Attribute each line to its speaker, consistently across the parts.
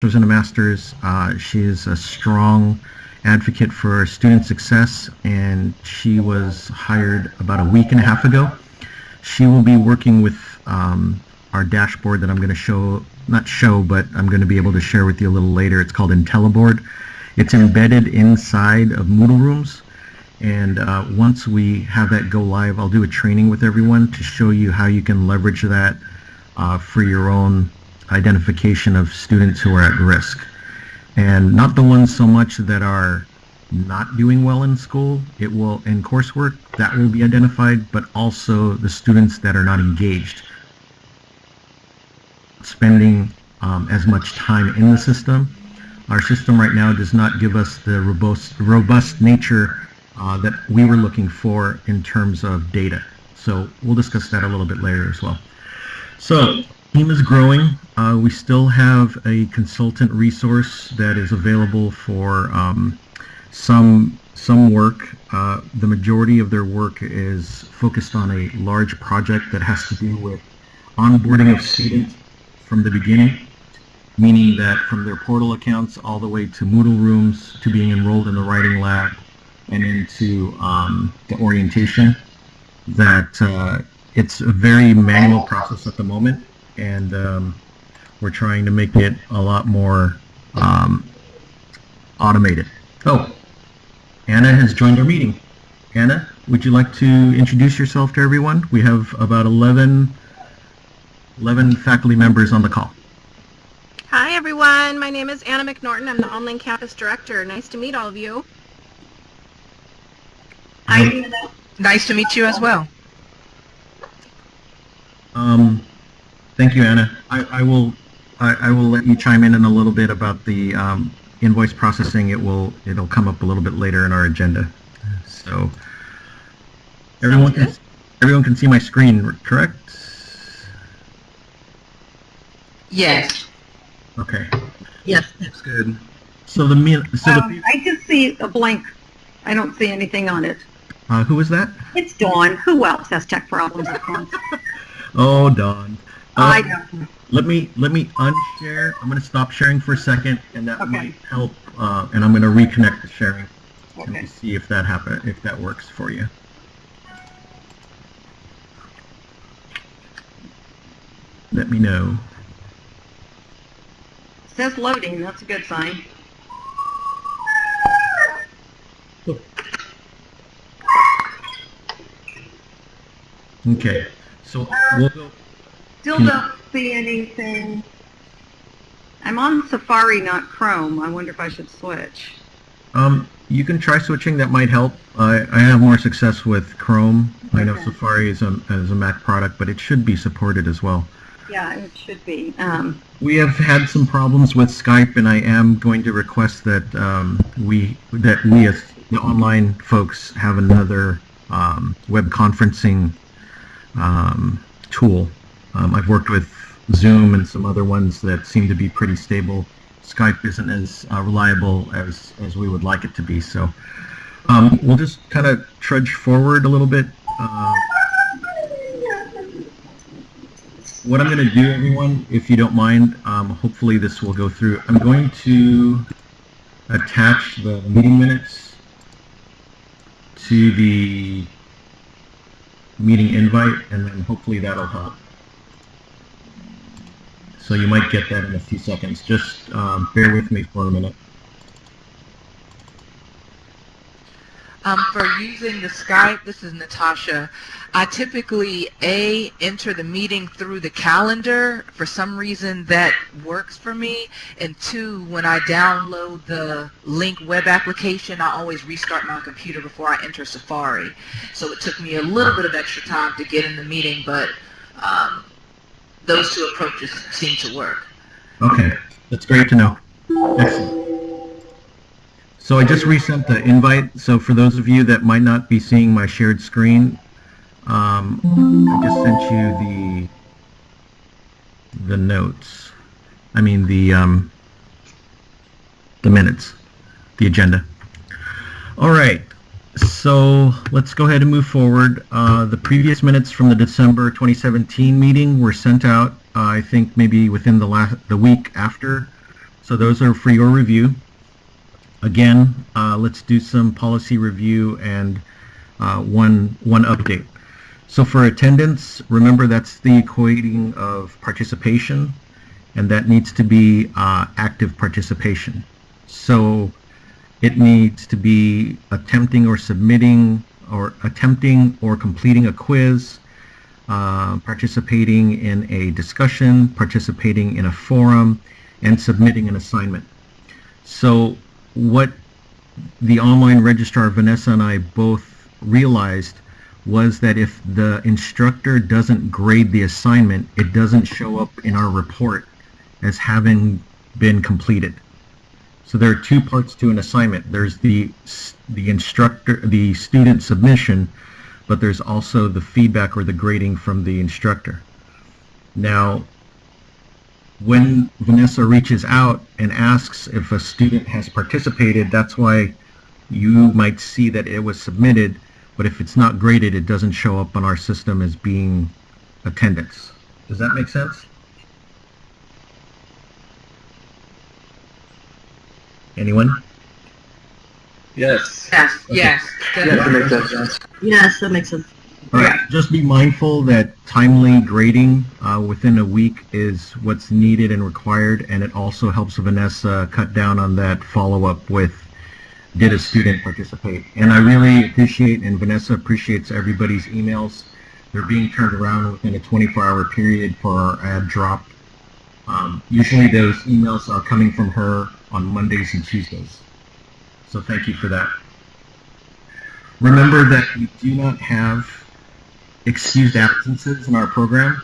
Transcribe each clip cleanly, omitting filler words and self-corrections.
Speaker 1: and a master's. She is a strong advocate for student success, and she was hired about a week and a half ago. She will be working with our dashboard that I'm going to but I'm going to be able to share with you a little later. It's called IntelliBoard. It's embedded inside of Moodle Rooms, and once we have that go live, I'll do a training with everyone to show you how you can leverage that for your own identification of students who are at risk. And not the ones so much that are not doing well in school, it will, in coursework, that will be identified, but also the students that are not engaged, spending as much time in the system. Our system right now does not give us the robust nature that we were looking for in terms of data. So we'll discuss that a little bit later as well. So team is growing. We still have a consultant resource that is available for some work. The majority of their work is focused on a large project that has to do with onboarding of students from the beginning, meaning that from their portal accounts all the way to Moodle Rooms, to being enrolled in the writing lab, and into the orientation. That it's a very manual process at the moment, and we're trying to make it a lot more automated. Oh, Anna has joined our meeting. Anna, would you like to introduce yourself to everyone? We have about 11 faculty members on the call.
Speaker 2: Hi everyone, my name is Anna McNorton. I'm the Online Campus Director. Nice to meet all of you.
Speaker 3: Nice to meet you as well.
Speaker 1: Thank you, Anna. I will let you chime in a little bit about the invoice processing. It'll come up a little bit later in our agenda. So everyone can see my screen, correct?
Speaker 3: Yes.
Speaker 1: Okay.
Speaker 3: Yes, that's good.
Speaker 1: So
Speaker 4: I just see a blank. I don't see anything on it.
Speaker 1: Who is that?
Speaker 4: It's Dawn. Who else has tech problems at once?
Speaker 1: Oh, Dawn.
Speaker 4: I know.
Speaker 1: Let me unshare. I'm going to stop sharing for a second, and that might help. And I'm going to reconnect the sharing and see if that works for you. Let me know.
Speaker 4: It says loading. That's a good sign.
Speaker 1: Okay, so we'll go.
Speaker 4: Still don't see anything. I'm on Safari, not Chrome. I wonder if I should switch.
Speaker 1: You can try switching. That might help. I have more success with Chrome. I know Safari is a Mac product, but it should be supported as well.
Speaker 4: Yeah, it should be.
Speaker 1: We have had some problems with Skype, and I am going to request that we as the online folks have another web conferencing tool. I've worked with Zoom and some other ones that seem to be pretty stable. Skype isn't as reliable as we would like it to be. So we'll just kind of trudge forward a little bit. What I'm going to do, everyone, if you don't mind, hopefully this will go through. I'm going to attach the meeting minutes to the meeting invite, and then hopefully that'll help. So you might get that in a few seconds. Just bear with me for a minute.
Speaker 3: For using the Skype, this is Natasha. I typically, enter the meeting through the calendar. For some reason, that works for me. And 2, when I download the link web application, I always restart my computer before I enter Safari. So it took me a little bit of extra time to get in the meeting, but those 2 approaches seem to work.
Speaker 1: Okay, that's great to know. Excellent. So I just resent the invite. So for those of you that might not be seeing my shared screen, I just sent you the notes. I mean the minutes, the agenda. All right. So let's go ahead and move forward. The previous minutes from the December 2017 meeting were sent out. I think maybe within the week after. So those are for your review. Again, let's do some policy review and one update. So for attendance, remember that's the equating of participation, and that needs to be active participation. So it needs to be attempting or completing a quiz, participating in a discussion, participating in a forum, and submitting an assignment. So what the online registrar Vanessa and I both realized was that if the instructor doesn't grade the assignment, it doesn't show up in our report as having been completed. So there are two parts to an assignment. There's the student submission, but there's also the feedback or the grading from the instructor. Now, when Vanessa reaches out and asks if a student has participated, that's why you might see that it was submitted, but if it's not graded, it doesn't show up on our system as being attendance. Does that make sense? Anyone?
Speaker 5: Yes.
Speaker 3: Yes,
Speaker 1: Okay.
Speaker 3: yes.
Speaker 5: Yes, it makes sense.
Speaker 4: Yes, that makes sense.
Speaker 1: All right. Just be mindful that timely grading within a week is what's needed and required, and it also helps Vanessa cut down on that follow-up with, did a student participate? And I really appreciate, and Vanessa appreciates everybody's emails. They're being turned around within a 24-hour period for our ad drop. Usually those emails are coming from her on Mondays and Tuesdays. So thank you for that. Remember that we do not have excused absences in our program,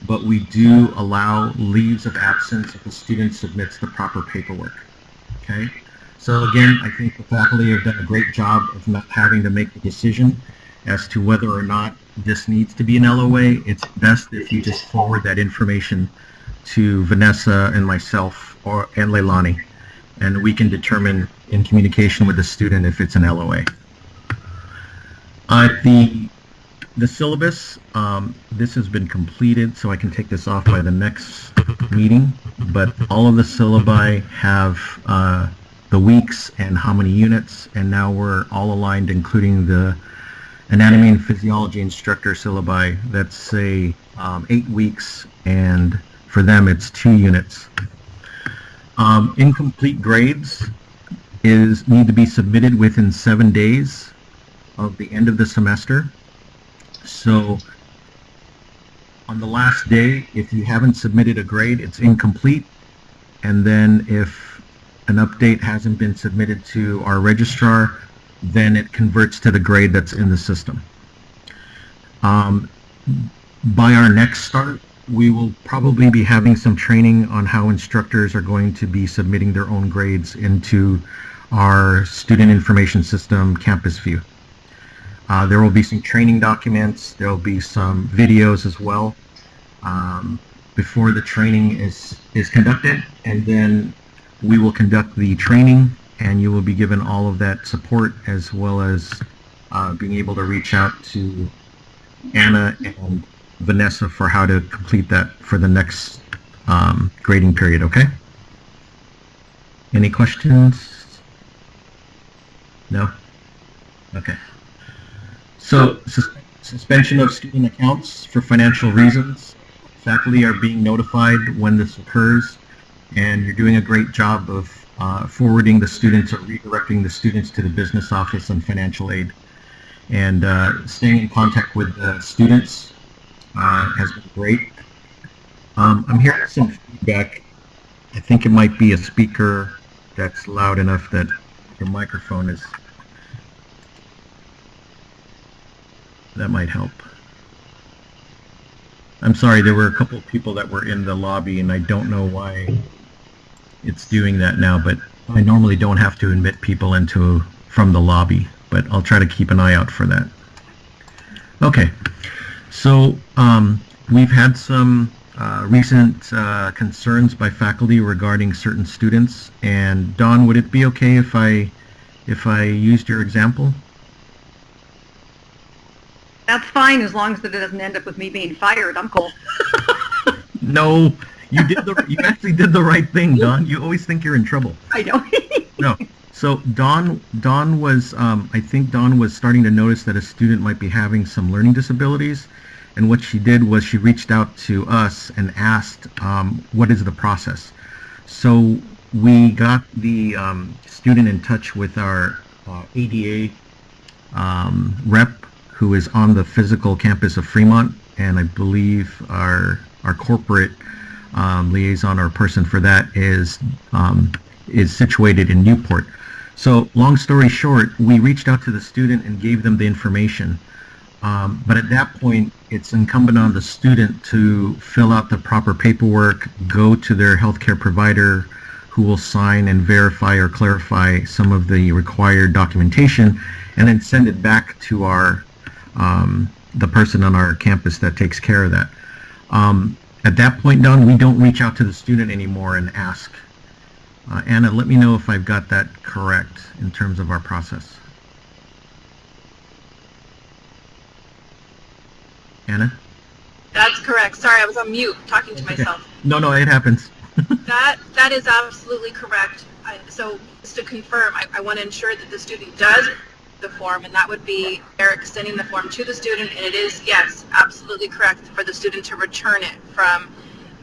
Speaker 1: but we do allow leaves of absence if a student submits the proper paperwork. Okay? So again, I think the faculty have done a great job of not having to make the decision as to whether or not this needs to be an LOA. It's best if you just forward that information to Vanessa and myself and Leilani, and we can determine in communication with the student if it's an LOA. The syllabus, this has been completed, so I can take this off by the next meeting, but all of the syllabi have the weeks and how many units, and now we're all aligned, including the anatomy and physiology instructor syllabi. That's say 8 weeks, and for them it's 2 units. Incomplete grades need to be submitted within 7 days of the end of the semester. So on the last day, if you haven't submitted a grade, it's incomplete. And then if an update hasn't been submitted to our registrar, then it converts to the grade that's in the system. By our next start, we will probably be having some training on how instructors are going to be submitting their own grades into our student information system, Campus View. There will be some training documents. There will be some videos as well before the training is conducted, and then we will conduct the training, and you will be given all of that support, as well as being able to reach out to Anna and Vanessa for how to complete that for the next grading period, okay? Any questions? No? Okay. So, suspension of student accounts for financial reasons. Faculty are being notified when this occurs, and you're doing a great job of forwarding the students or redirecting the students to the business office and financial aid. And staying in contact with the students has been great. I'm hearing some feedback. I think it might be a speaker that's loud enough that your microphone is... That might help. I'm sorry, there were a couple of people that were in the lobby, and I don't know why it's doing that now, but I normally don't have to admit people from the lobby, but I'll try to keep an eye out for that. Okay, so we've had some recent concerns by faculty regarding certain students, and Dawn, would it be okay if I used your example?
Speaker 4: That's fine as long as it doesn't end up with me being fired. I'm cool.
Speaker 1: No, You actually did the right thing, Dawn. You always think you're in trouble.
Speaker 4: I know.
Speaker 1: No. So Dawn was, I think Dawn was starting to notice that a student might be having some learning disabilities, and what she did was she reached out to us and asked, what is the process? So we got the student in touch with our ADA rep, who is on the physical campus of Fremont, and I believe our corporate liaison or person for that is situated in Newport. So long story short, we reached out to the student and gave them the information. But at that point, it's incumbent on the student to fill out the proper paperwork, go to their healthcare provider, who will sign and verify or clarify some of the required documentation, and then send it back to our the person on our campus that takes care of that. At that point, Don, we don't reach out to the student anymore and ask. Anna, let me know if I've got that correct in terms of our process. Anna?
Speaker 2: That's correct. Sorry, I was on mute talking to myself.
Speaker 1: Okay. No, it happens.
Speaker 2: That is absolutely correct. So just to confirm, I want to ensure that the student does the form, and that would be Eric sending the form to the student, and it is, yes, absolutely correct for the student to return it from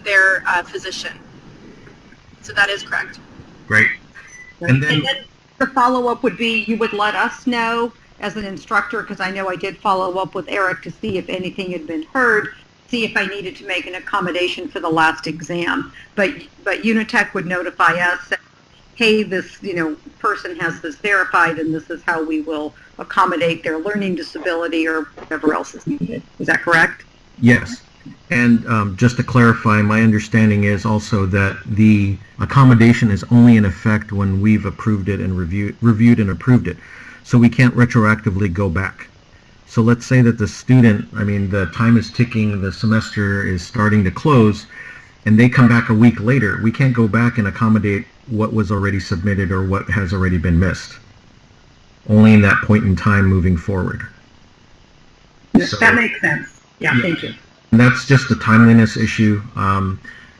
Speaker 2: their physician. So that is correct.
Speaker 1: Great.
Speaker 4: And then the follow-up would be you would let us know as an instructor, because I know I did follow up with Eric to see if anything had been heard, see if I needed to make an accommodation for the last exam. But Unitek would notify us that, hey, this person has this verified, and this is how we will accommodate their learning disability or whatever else is needed. Is that correct?
Speaker 1: Yes. And just to clarify, my understanding is also that the accommodation is only in effect when we've approved it and reviewed and approved it. So we can't retroactively go back. So let's say that the student, the time is ticking, the semester is starting to close, and they come back a week later. We can't go back and accommodate what was already submitted or what has already been missed. Only in that point in time moving forward.
Speaker 4: Yes, so, that makes sense. Yeah, thank you.
Speaker 1: And that's just a timeliness issue.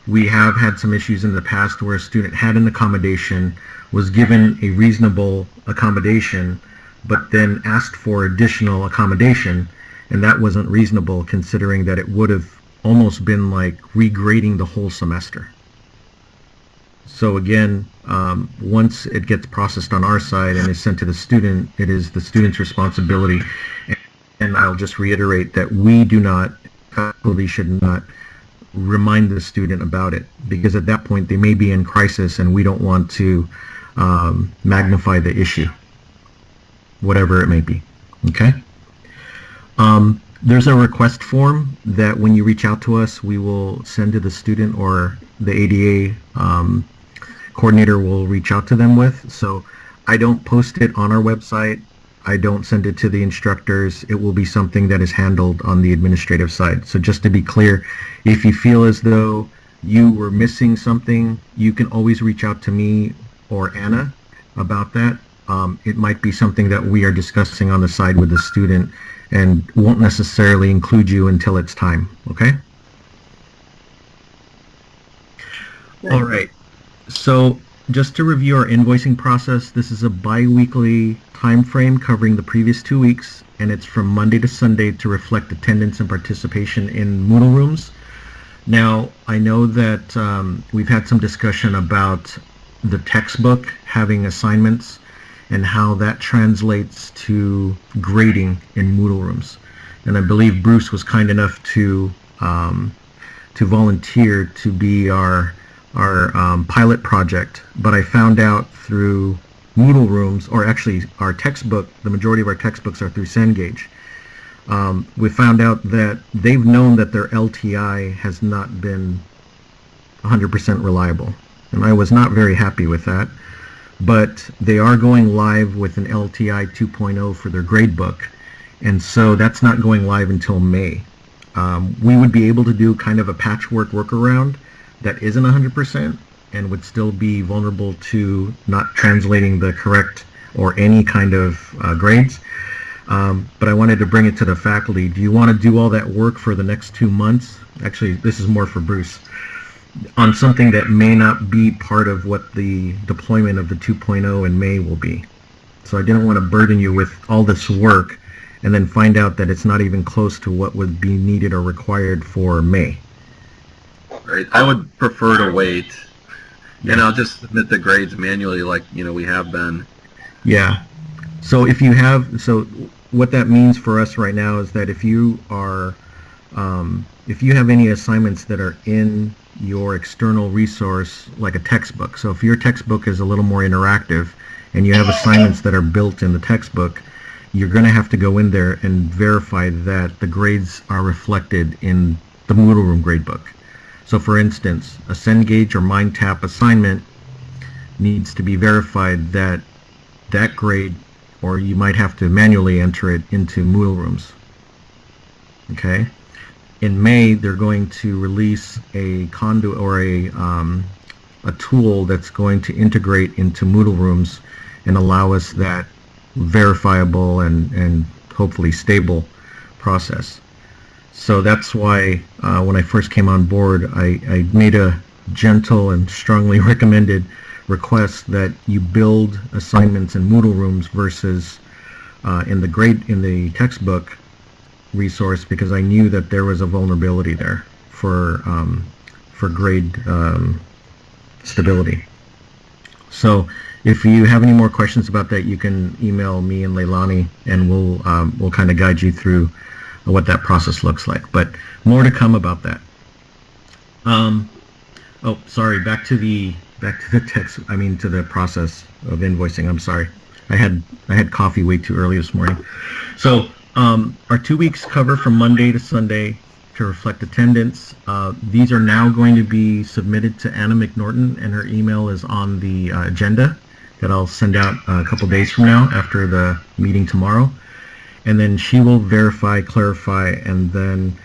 Speaker 1: We have had some issues in the past where a student had an accommodation, was given a reasonable accommodation, but then asked for additional accommodation, and that wasn't reasonable considering that it would have almost been like regrading the whole semester. So again, once it gets processed on our side and is sent to the student, it is the student's responsibility. And I'll just reiterate that we do not, faculty should not remind the student about it, because at that point they may be in crisis and we don't want to magnify the issue, whatever it may be. Okay? There's a request form that when you reach out to us, we will send to the student, or the ADA coordinator will reach out to them with. So I don't post it on our website. I don't send it to the instructors. It will be something that is handled on the administrative side. So just to be clear, if you feel as though you were missing something, you can always reach out to me or Anna about that. It might be something that we are discussing on the side with the student and won't necessarily include you until it's time, okay? All right, so just to review our invoicing process, this is a bi-weekly time frame covering the previous 2 weeks, and it's from Monday to Sunday to reflect attendance and participation in Moodle rooms. Now, I know that we've had some discussion about the textbook having assignments and how that translates to grading in Moodle rooms. And I believe Bruce was kind enough to volunteer to be our pilot project, but I found out through Moodle rooms, or actually our textbook, the majority of our textbooks are through Cengage. We found out that they've known that their LTI has not been 100% reliable, and I was not very happy with that. But they are going live with an LTI 2.0 for their gradebook, and so that's not going live until May. We would be able to do kind of a patchwork workaround that isn't 100% and would still be vulnerable to not translating the correct or any kind of grades. But I wanted to bring it to the faculty. Do you want to do all that work for the next 2 months? Actually, this is more for Bruce. on something that may not be part of what the deployment of the 2.0 in May will be. So I didn't want to burden you with all this work and then find out that it's not even close to what would be needed or required for May.
Speaker 5: Right. I would prefer to wait, and I'll just submit the grades manually like, we have been.
Speaker 1: Yeah. So so what that means for us right now is that if you have any assignments that are in your external resource, like a textbook, so if your textbook is a little more interactive and you have assignments that are built in the textbook, you're going to have to go in there and verify that the grades are reflected in the Moodle Room gradebook. So for instance, a Cengage or MindTap assignment needs to be verified that that grade, or you might have to manually enter it into Moodle Rooms. Okay? In May, they're going to release a conduit or a tool that's going to integrate into Moodle Rooms and allow us that verifiable and hopefully stable process. So that's why when I first came on board, I made a gentle and strongly recommended request that you build assignments in Moodle Rooms versus in the textbook resource, because I knew that there was a vulnerability there for grade stability. So if you have any more questions about that, you can email me and Leilani, and we'll kind of guide you through what that process looks like. But more to come about that. Oh, sorry. Back to the text. I mean, to the process of invoicing. I'm sorry. I had coffee way too early this morning. So our 2 weeks cover from Monday to Sunday to reflect attendance. These are now going to be submitted to Anna McNorton, and her email is on the agenda that I'll send out a couple days from now after the meeting tomorrow. And then she will verify, clarify, and then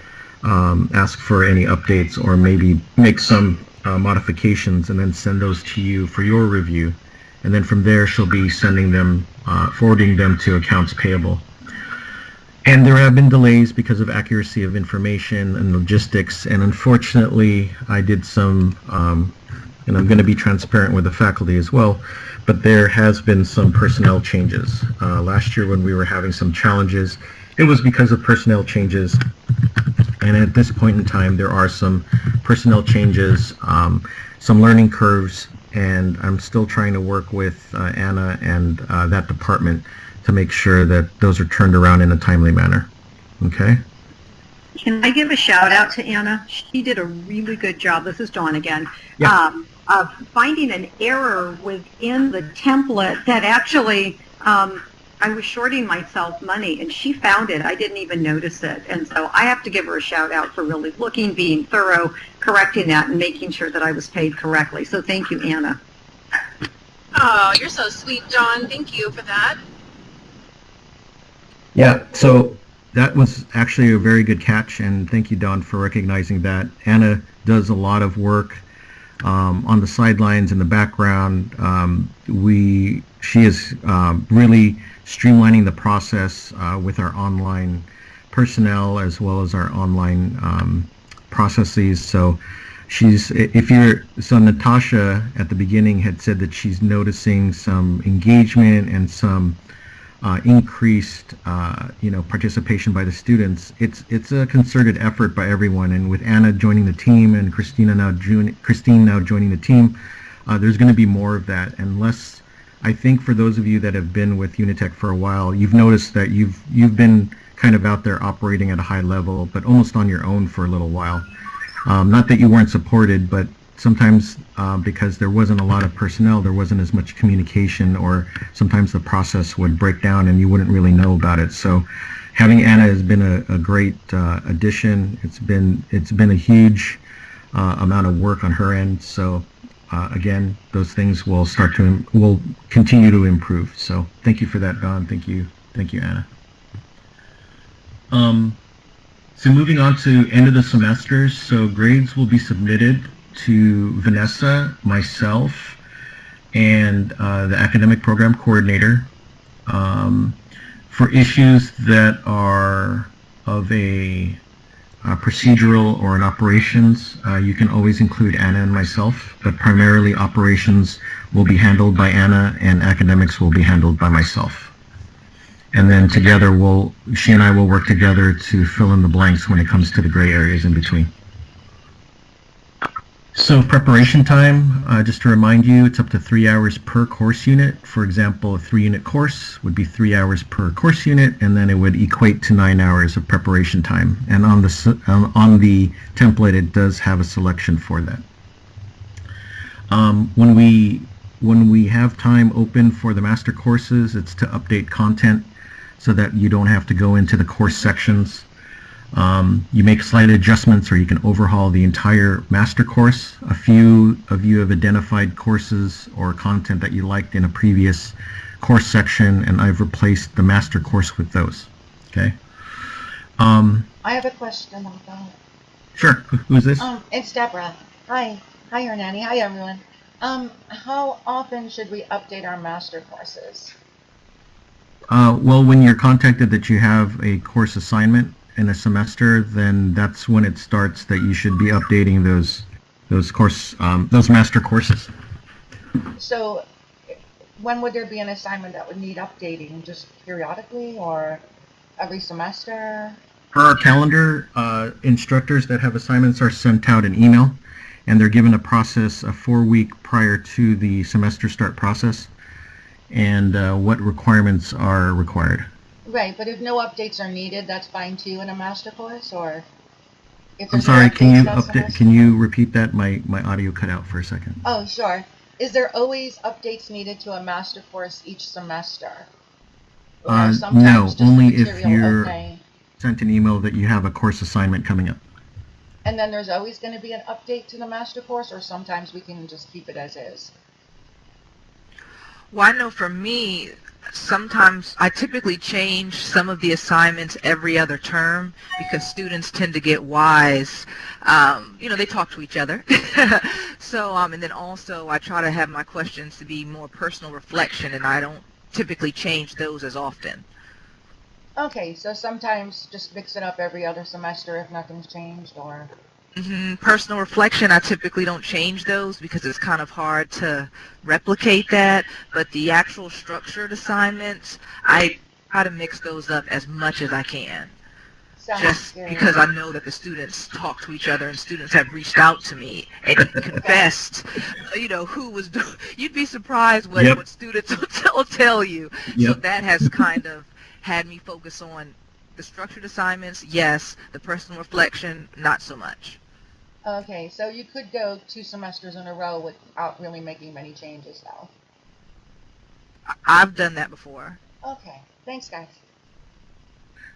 Speaker 1: ask for any updates or maybe make some modifications and then send those to you for your review. And then from there, she'll be sending them, forwarding them to accounts payable. And there have been delays because of accuracy of information and logistics. And unfortunately, I did some, and I'm going to be transparent with the faculty as well, but there has been some personnel changes. Last year when we were having some challenges, it was because of personnel changes. And at this point in time, there are some personnel changes, some learning curves, and I'm still trying to work with Anna and that department to make sure that those are turned around in a timely manner. Okay?
Speaker 4: Can I give a shout out to Anna? She did a really good job. This is Dawn again.
Speaker 1: Yeah.
Speaker 4: Of finding an error within the template that actually I was shorting myself money, and she found it. I didn't even notice it. And so I have to give her a shout out for really looking, being thorough, correcting that, and making sure that I was paid correctly. So thank you, Anna.
Speaker 2: Oh, you're so sweet, Dawn. Thank you for that.
Speaker 1: Yeah, so that was actually a very good catch, and thank you, Dawn, for recognizing that. Anna does a lot of work on the sidelines in the background. She is really streamlining the process with our online personnel as well as our online processes. So Natasha at the beginning had said that she's noticing some engagement and some increased participation by the students. It's a concerted effort by everyone, and with Anna joining the team and Christine now joining the team, there's going to be more of that. Unless, I think for those of you that have been with Unitek for a while, you've noticed that you've been kind of out there operating at a high level, but almost on your own for a little while. Not that you weren't supported, but sometimes because there wasn't a lot of personnel, there wasn't as much communication, or sometimes the process would break down and you wouldn't really know about it. So having Anna has been a great addition. It's been a huge amount of work on her end. So again, those things will continue to improve. So thank you for that, Don. Thank you, Anna. So moving on to end of the semesters. So grades will be submitted to Vanessa, myself, and the academic program coordinator for issues that are of a procedural or in operations, you can always include Anna and myself, but primarily operations will be handled by Anna and academics will be handled by myself. And then together she and I will work together to fill in the blanks when it comes to the gray areas in between. So preparation time, just to remind you, it's up to 3 hours per course unit. For example, a 3-unit course would be 3 hours per course unit, and then it would equate to 9 hours of preparation time. And on the template, it does have a selection for that. When we have time open for the master courses, it's to update content so that you don't have to go into the course sections. You make slight adjustments or you can overhaul the entire master course. A few of you have identified courses or content that you liked in a previous course section, and I've replaced the master course with those. Okay.
Speaker 6: I have a question about that.
Speaker 1: Sure. Who's this?
Speaker 6: It's Deborah. Hi. Hi, Hernani. Hi, everyone. How often should we update our master courses?
Speaker 1: Well, when you're contacted that you have a course assignment in a semester, then that's when it starts that you should be updating those master courses.
Speaker 6: So when would there be an assignment that would need updating? Just periodically or every semester?
Speaker 1: Per our calendar, instructors that have assignments are sent out an email, and they're given a process a 4-week prior to the semester start process, and what requirements are required.
Speaker 6: Right, but if no updates are needed, that's fine too in a master course, or if
Speaker 1: I'm
Speaker 6: there's
Speaker 1: sorry,
Speaker 6: no updates
Speaker 1: can you repeat that? My audio cut out for a second.
Speaker 6: Oh, sure. Is there always updates needed to a master course each semester? Or sometimes
Speaker 1: No,
Speaker 6: just
Speaker 1: only
Speaker 6: the
Speaker 1: if
Speaker 6: material,
Speaker 1: you're
Speaker 6: okay.
Speaker 1: sent an email that you have a course assignment coming up.
Speaker 6: And then there's always going to be an update to the master course, or sometimes we can just keep it as is?
Speaker 3: Well, I know for me, sometimes I typically change some of the assignments every other term because students tend to get wise. They talk to each other. So, and then also I try to have my questions to be more personal reflection, and I don't typically change those as often.
Speaker 6: Okay, so sometimes just mix it up every other semester if nothing's changed, or...
Speaker 3: Personal reflection, I typically don't change those because it's kind of hard to replicate that, but the actual structured assignments, I try to mix those up as much as I can.
Speaker 6: Sounds
Speaker 3: Just
Speaker 6: good.
Speaker 3: because I know that the students talk to each other and students have reached out to me and confessed, who was doing. You'd be surprised what students will tell you.
Speaker 1: Yep.
Speaker 3: So that has kind of had me focus on the structured assignments, yes. The personal reflection, not so much.
Speaker 6: Okay, so you could go 2 semesters in a row without really making many changes, though.
Speaker 3: I've done that before.
Speaker 6: Okay, thanks, guys.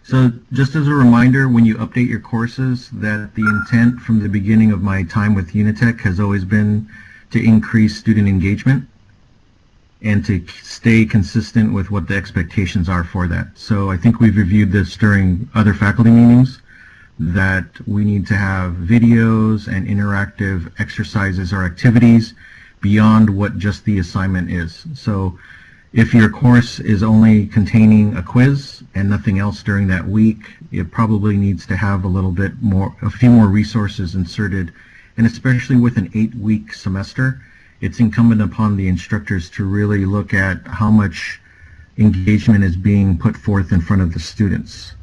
Speaker 1: So just as a reminder, when you update your courses, that the intent from the beginning of my time with Unitek has always been to increase student engagement and to stay consistent with what the expectations are for that. So I think we've reviewed this during other faculty meetings, that we need to have videos and interactive exercises or activities beyond what just the assignment is. So if your course is only containing a quiz and nothing else during that week, it probably needs to have a few more resources inserted, and especially with an 8-week semester, it's incumbent upon the instructors to really look at how much engagement is being put forth in front of the students.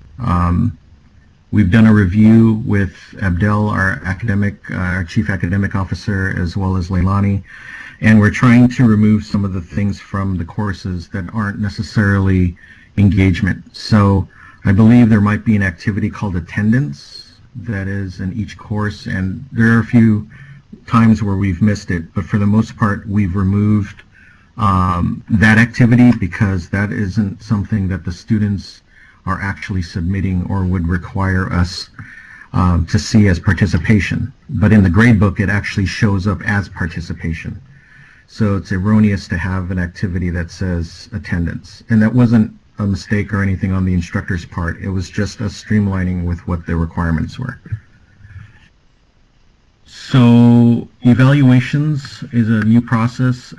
Speaker 1: We've done a review with Abdel, our chief academic officer, as well as Leilani, and we're trying to remove some of the things from the courses that aren't necessarily engagement. So I believe there might be an activity called attendance that is in each course, and there are a few times where we've missed it, but for the most part we've removed that activity because that isn't something that the students are actually submitting or would require us to see as participation. But in the gradebook it actually shows up as participation. So it's erroneous to have an activity that says attendance. And that wasn't a mistake or anything on the instructor's part. It was just us streamlining with what the requirements were. So evaluations is a new process.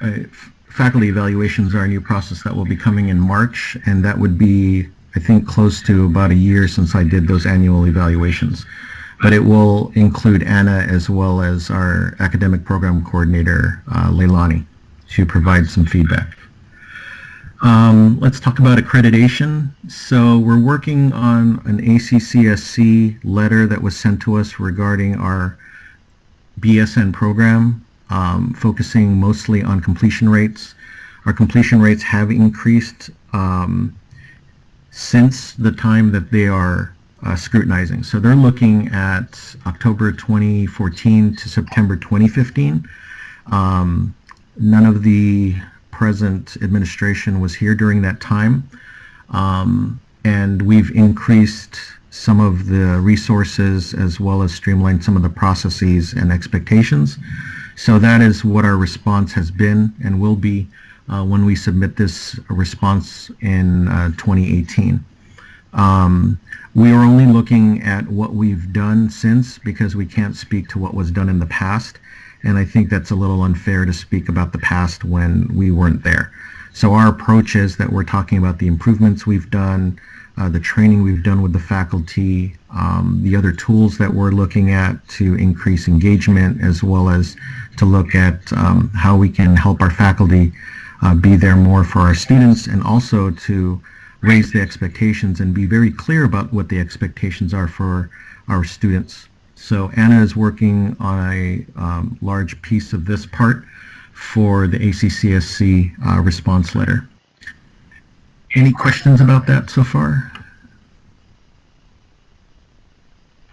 Speaker 1: Faculty evaluations are a new process that will be coming in March, and that would be, I think, close to about a year since I did those annual evaluations. but it will include Anna as well as our academic program coordinator, Leilani, to provide some feedback. Let's talk about accreditation. So we're working on an ACCSC letter that was sent to us regarding our BSN program, focusing mostly on completion rates. Our completion rates have increased since the time that they are scrutinizing. So they're looking at October 2014 to September 2015. None of the present administration was here during that time, and we've increased some of the resources as well as streamlined some of the processes and expectations. So that is what our response has been and will be when we submit this response in 2018. We are only looking at what we've done since, because we can't speak to what was done in the past, and I think that's a little unfair to speak about the past when we weren't there. So our approach is that we're talking about the improvements we've done, the training we've done with the faculty, the other tools that we're looking at to increase engagement, as well as to look at how we can help our faculty be there more for our students, and also to raise the expectations and be very clear about what the expectations are for our students. So Anna is working on a large piece of this part for the ACCSC response letter. Any questions about that so far?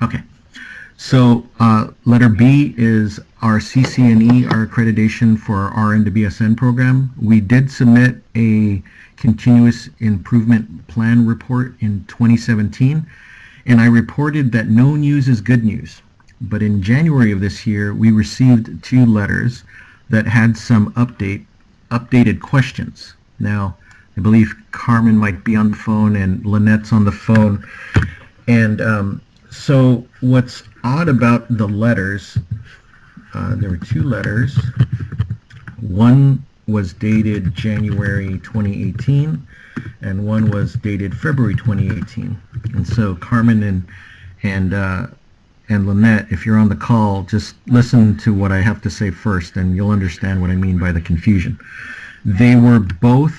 Speaker 1: Okay. So letter B is our CCNE, our accreditation for our RN to BSN program. We did submit a continuous improvement plan report in 2017, and I reported that no news is good news. But in January of this year, we received 2 letters that had some updated questions. Now, I believe Carmen might be on the phone and Lynette's on the phone. And so what's odd about the letters, there were 2 letters. One was dated January 2018, and one was dated February 2018. And so Carmen and Lynette, if you're on the call, just listen to what I have to say first, and you'll understand what I mean by the confusion. They were both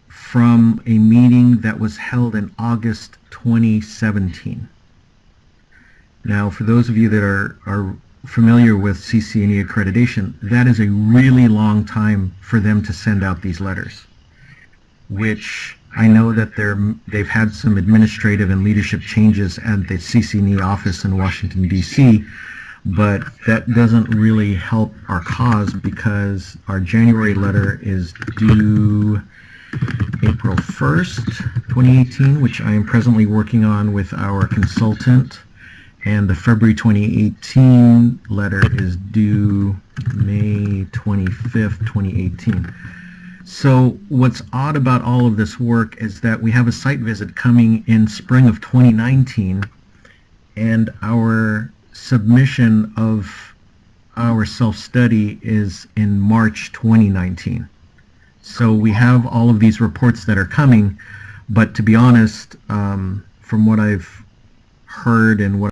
Speaker 1: from a meeting that was held in August 2017. Now, for those of you that are familiar with CCNE accreditation, that is a really long time for them to send out these letters, which I know that they've had some administrative and leadership changes at the CCNE office in Washington, D.C., but that doesn't really help our cause, because our January letter is due April 1st, 2018, which I am presently working on with our consultant, and the February 2018 letter is due May 25th, 2018. So what's odd about all of this work is that we have a site visit coming in spring of 2019, and our submission of our self-study is in March 2019. So we have all of these reports that are coming, but to be honest, from what I've heard and what